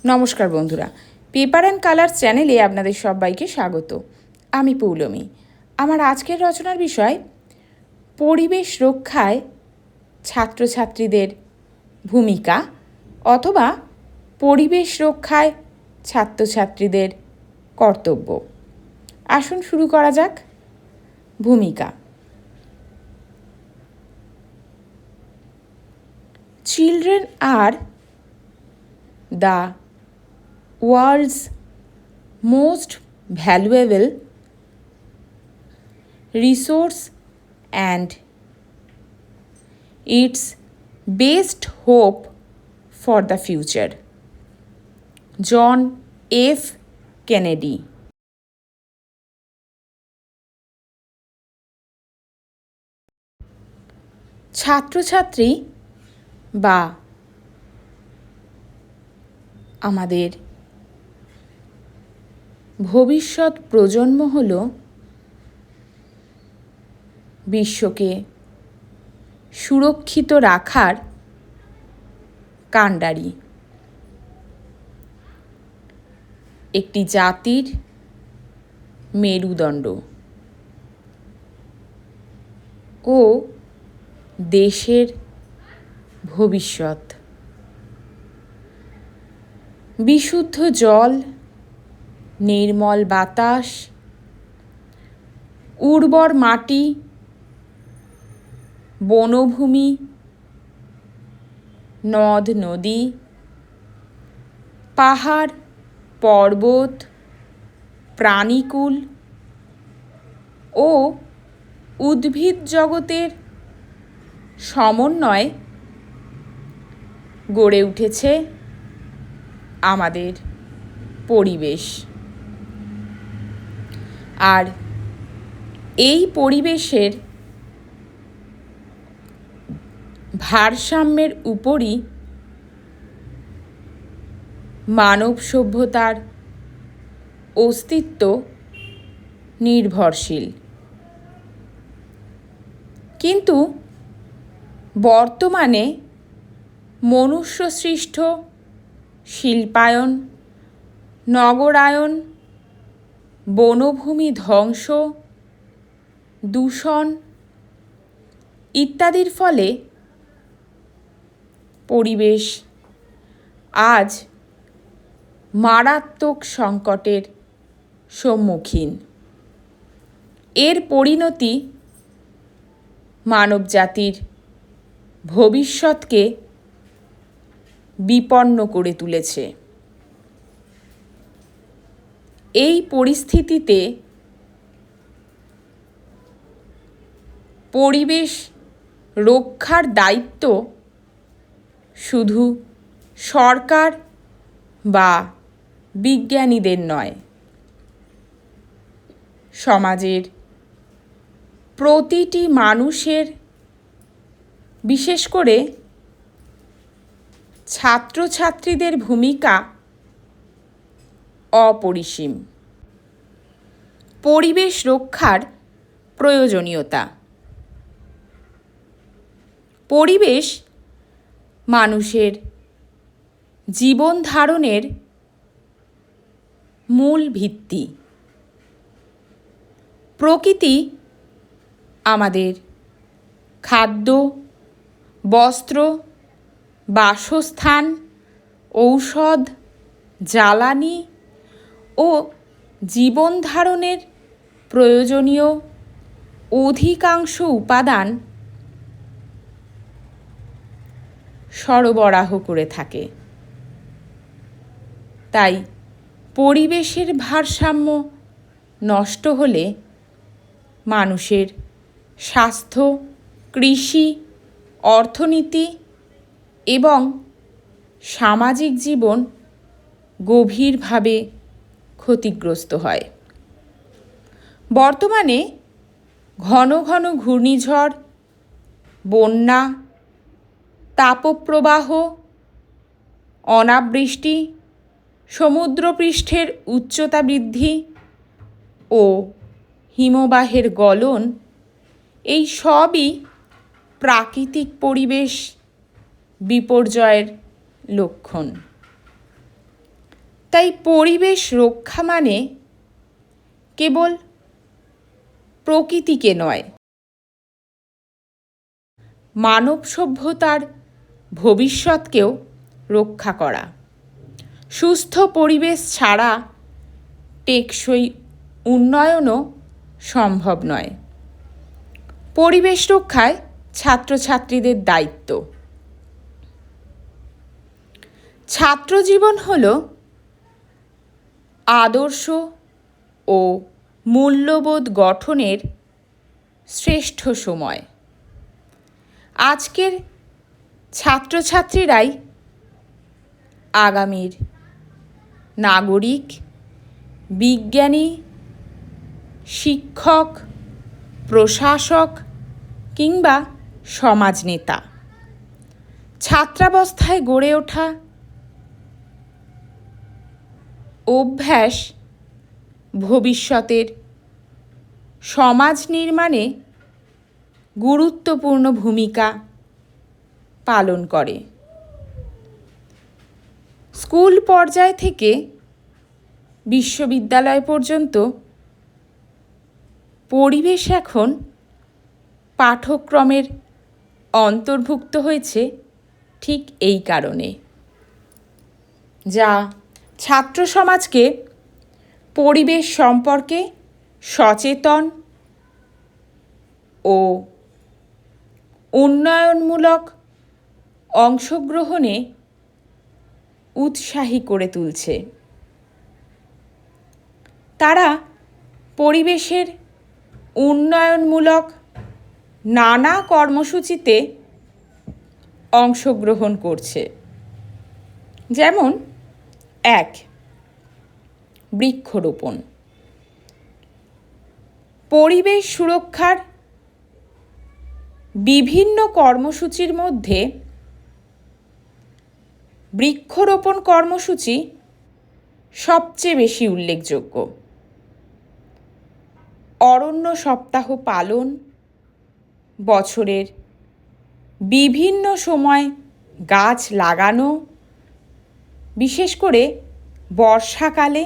নমস্কার বন্ধুরা, paper and colour চ্যানেলে আপনাদের সবাইকে স্বাগত। আমি পৌলমী। আমার আজকের রচনার বিষয় পরিবেশ রক্ষায় ছাত্রছাত্রীদের ভূমিকা অথবা পরিবেশ রক্ষায় ছাত্রছাত্রীদের কর্তব্য। আসুন শুরু করা যাক। ভূমিকা। Children are the world's most valuable resource and its best hope for the future. John F. Kennedy. ছাত্রছাত্রী বা আমাদের ভবিষ্যৎ প্রজন্ম হল বিশ্বকে সুরক্ষিত রাখার কাণ্ডারি। একটি জাতির মেরুদণ্ড ও দেশের ভবিষ্যৎ। বিশুদ্ধ জল, নির্মল বাতাস, উর্বর মাটি, বনভূমি, নদ নদী, পাহাড় পর্বত, প্রাণীকুল ও উদ্ভিদ জগতের সমন্বয়ে গড়ে উঠেছে আমাদের পরিবেশ। আর এই পরিবেশের ভারসাম্যের উপরই মানব সভ্যতার অস্তিত্ব নির্ভরশীল। কিন্তু বর্তমানে মনুষ্যসৃষ্ট শিল্পায়ন, নগরায়ন, বনভূমি ধ্বংস, দূষণ ইত্যাদির ফলে পরিবেশ আজ মারাত্মক সংকটের সম্মুখীন। এর পরিণতি মানবজাতির ভবিষ্যৎকে বিপন্ন করে তুলেছে। এই পরিস্থিতিতে পরিবেশ রক্ষার দায়িত্ব শুধু সরকার বা বিজ্ঞানীদের নয়, সমাজের প্রতিটি মানুষের, বিশেষ করে ছাত্রছাত্রীদের ভূমিকা অপরিসীম। পরিবেশ রক্ষার প্রয়োজনীয়তা। পরিবেশ মানুষের জীবন ধারণের মূল ভিত্তি। প্রকৃতি আমাদের খাদ্য, বস্ত্র, বাসস্থান, ঔষধ, জ্বালানি ও জীবন ধারণের প্রয়োজনীয় অধিকাংশ উপাদান সরবরাহ করে থাকে। তাই পরিবেশের ভারসাম্য নষ্ট হলে মানুষের স্বাস্থ্য, কৃষি, অর্থনীতি এবং সামাজিক জীবন গভীরভাবে ক্ষতিগ্রস্ত হয়। বর্তমানে ঘন ঘন ঘূর্ণিঝড়, বন্যা, তাপপ্রবাহ, অনাবৃষ্টি, সমুদ্রপৃষ্ঠের উচ্চতা বৃদ্ধি ও হিমবাহের গলন এই সবই প্রাকৃতিক পরিবেশ বিপর্যয়ের লক্ষণ। তাই পরিবেশ রক্ষা মানে কেবল প্রকৃতিকে নয়, মানব সভ্যতার ভবিষ্যৎকেও রক্ষা করা। সুস্থ পরিবেশ ছাড়া টেকসই উন্নয়নও সম্ভব নয়। পরিবেশ রক্ষায় ছাত্রছাত্রীদের দায়িত্ব। ছাত্রজীবন হল আদর্শ ও মূল্যবোধ গঠনের শ্রেষ্ঠ সময়। আজকের ছাত্রছাত্রীরাই আগামীর নাগরিক, বিজ্ঞানী, শিক্ষক, প্রশাসক কিংবা সমাজনেতা। ছাত্রাবস্থায় গড়ে ওঠা অভ্যাস ভবিষ্যতের সমাজ নির্মাণে গুরুত্বপূর্ণ ভূমিকা পালন করে। স্কুল পর্যায় থেকে বিশ্ববিদ্যালয় পর্যন্ত পরিবেশ এখন পাঠ্যক্রমের অন্তর্ভুক্ত হয়েছে ঠিক এই কারণে, যা ছাত্র সমাজকে পরিবেশ সম্পর্কে সচেতন ও উন্নয়নমূলক অংশগ্রহণে উৎসাহী করে তুলছে। তারা পরিবেশের উন্নয়নমূলক নানা কর্মসূচিতে অংশগ্রহণ করছে। যেমন 1. বৃক্ষরোপণ। পরিবেশ সুরক্ষার বিভিন্ন কর্মসূচির মধ্যে বৃক্ষরোপণ কর্মসূচি সবচেয়ে বেশি উল্লেখযোগ্য। অরণ্য সপ্তাহ পালন, বছরের বিভিন্ন সময় গাছ লাগানো, বিশেষ করে বর্ষাকালে,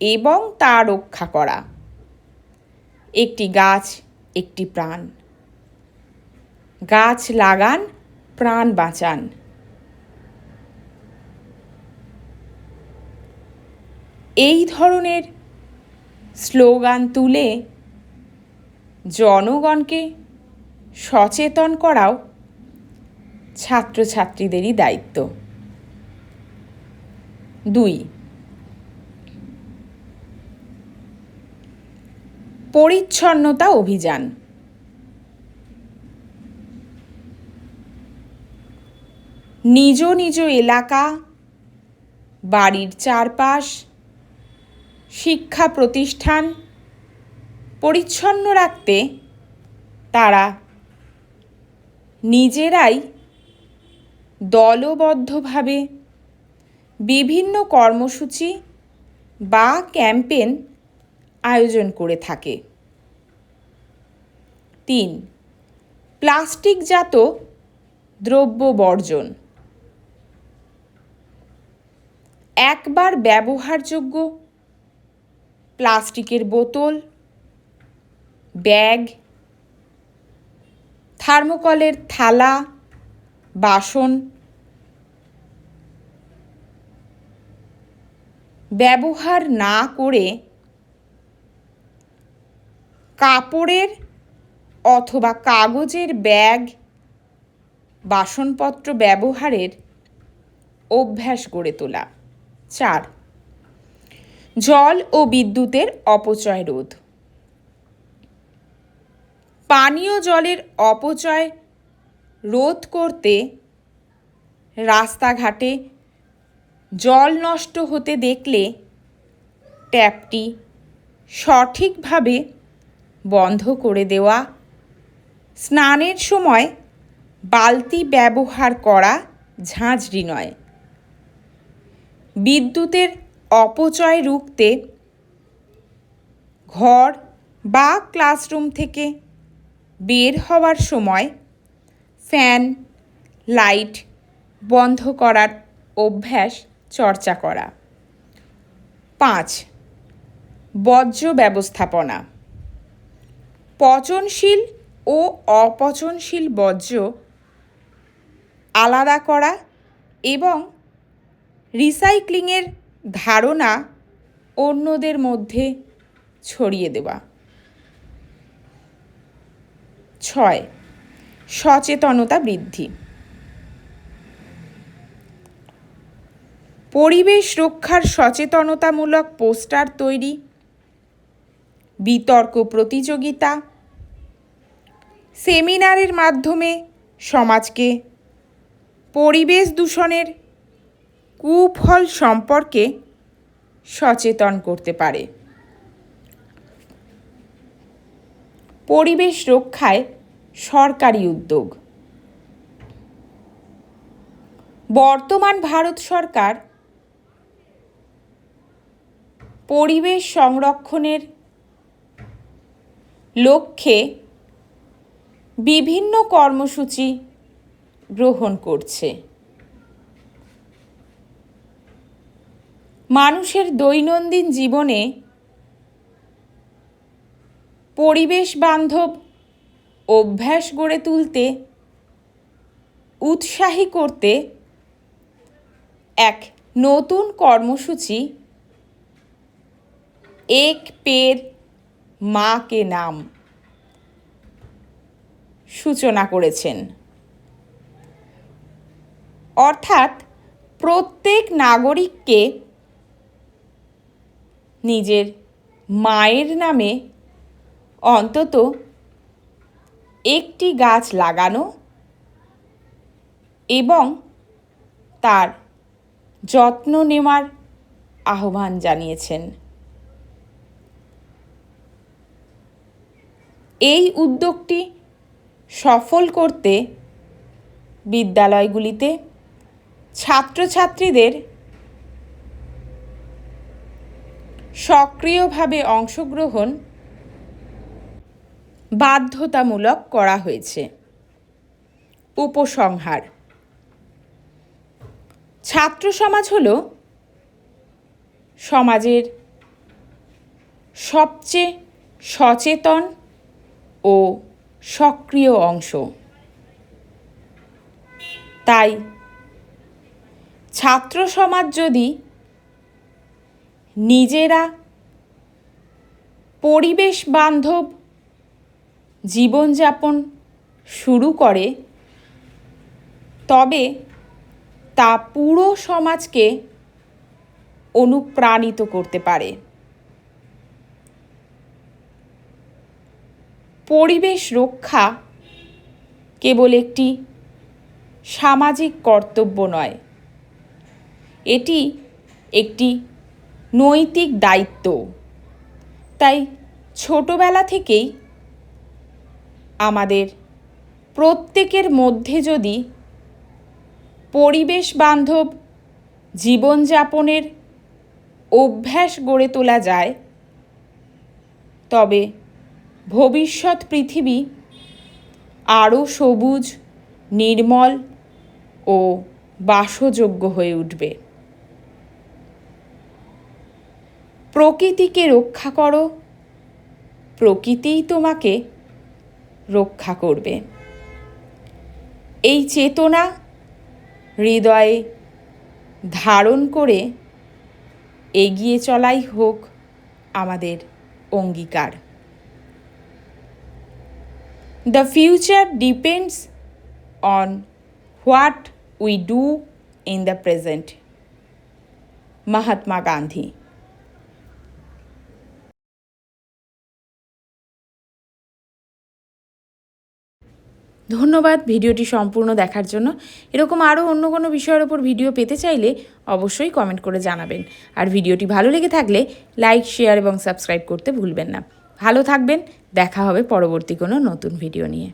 এবং তা রক্ষা করা। একটি গাছ একটি প্রাণ। গাছ লাগান, প্রাণ বাঁচান। এই ধরনের স্লোগান তুলে জনগণকে সচেতন করাও ছাত্রছাত্রীদেরই দায়িত্ব। 2. পরিচ্ছন্নতা অভিযান। নিজ নিজ এলাকা, বাড়ির চারপাশ, শিক্ষা প্রতিষ্ঠান পরিচ্ছন্ন রাখতে তারা নিজেরাই দলবদ্ধভাবে বিভিন্ন কর্মসূচি বা ক্যাম্পেইন আয়োজন করে থাকে। 3. প্লাস্টিকজাত দ্রব্য বর্জন। একবার ব্যবহারযোগ্য প্লাস্টিকের বোতল, ব্যাগ, থার্মোকলের থালা, বাসন ব্যবহার না করে কাপড়ের অথবা কাগজের ব্যাগ, বাসনপত্র ব্যবহারের অভ্যাস গড়ে তোলা। 4. জল ও বিদ্যুতের অপচয় রোধ। পানীয় জলের অপচয় রোধ করতে রাস্তাঘাটে জল নষ্ট হতে দেখলে ট্যাপটি সঠিকভাবে বন্ধ করে দেওয়া, স্নানের সময় বালতি ব্যবহার করা ঝাঁঝরি নয়। বিদ্যুতের অপচয় রুখতে ঘর বা ক্লাসরুম থেকে বের হওয়ার সময় ফ্যান, লাইট বন্ধ করার অভ্যাস চর্চা করা। 5. বর্জ্য ব্যবস্থাপনা। পচনশীল ও অপচনশীল বর্জ্য আলাদা করা এবং রিসাইক্লিংয়ের ধারণা অন্যদের মধ্যে ছড়িয়ে দেওয়া। 6. সচেতনতা বৃদ্ধি। পরিবেশ রক্ষার সচেতনতামূলক পোস্টার তৈরি, বিতর্ক প্রতিযোগিতা, সেমিনারের মাধ্যমে সমাজকে পরিবেশ দূষণের কুফল সম্পর্কে সচেতন করতে পারে। পরিবেশ রক্ষায় সরকারি উদ্যোগ। বর্তমান ভারত সরকার পরিবেশ সংরক্ষণের লক্ষ্যে বিভিন্ন কর্মসূচি গ্রহণ করছে। মানুষের দৈনন্দিন জীবনে পরিবেশ বান্ধব অভ্যাস গড়ে তুলতে উৎসাহী করতে এক নতুন কর্মসূচি এক পেড় মা কে নাম সূচনা করেছেন। অর্থাৎ প্রত্যেক নাগরিককে নিজের মায়ের নামে অন্তত একটি গাছ লাগানো এবং তার যত্ন নেওয়ার আহ্বান জানিয়েছেন। এই উদ্যোগটি সফল করতে বিদ্যালয়গুলিতে ছাত্রছাত্রীদের সক্রিয়ভাবে অংশগ্রহণ বাধ্যতামূলক করা হয়েছে। উপসংহার: ছাত্র সমাজ হল সমাজের সবচেয়ে সচেতন ও সক্রিয় অংশ। তাই ছাত্র সমাজ যদি নিজেরা পরিবেশ বান্ধব জীবনযাপন শুরু করে তবে তা পুরো সমাজকে অনুপ্রাণিত করতে পারে। পরিবেশ রক্ষা কেবল একটি সামাজিক কর্তব্য নয়, এটি একটি নৈতিক দায়িত্ব। তাই ছোটবেলা থেকেই আমাদের প্রত্যেকের মধ্যে যদি পরিবেশ বান্ধব জীবনযাপনের অভ্যাস গড়ে তোলা যায় তবে ভবিষ্যৎ পৃথিবী আরও সবুজ, নির্মল ও বাসযোগ্য হয়ে উঠবে। প্রকৃতিকে রক্ষা করো, প্রকৃতিই তোমাকে রক্ষা করবে। এই চেতনা হৃদয়ে ধারণ করে এগিয়ে চলাই হোক আমাদের অঙ্গীকার। The future depends on what we do in the present. Mahatma Gandhi. ধন্যবাদ ভিডিওটি সম্পূর্ণ দেখার জন্য। এরকম আরও অন্য কোনো বিষয়ের ওপর ভিডিও পেতে চাইলে অবশ্যই কমেন্ট করে জানাবেন। আর ভিডিওটি ভালো লেগে থাকলে লাইক, শেয়ার এবং সাবস্ক্রাইব করতে ভুলবেন না। ভালো থাকবেন, দেখা হবে পরবর্তী কোনো নতুন ভিডিও নিয়ে।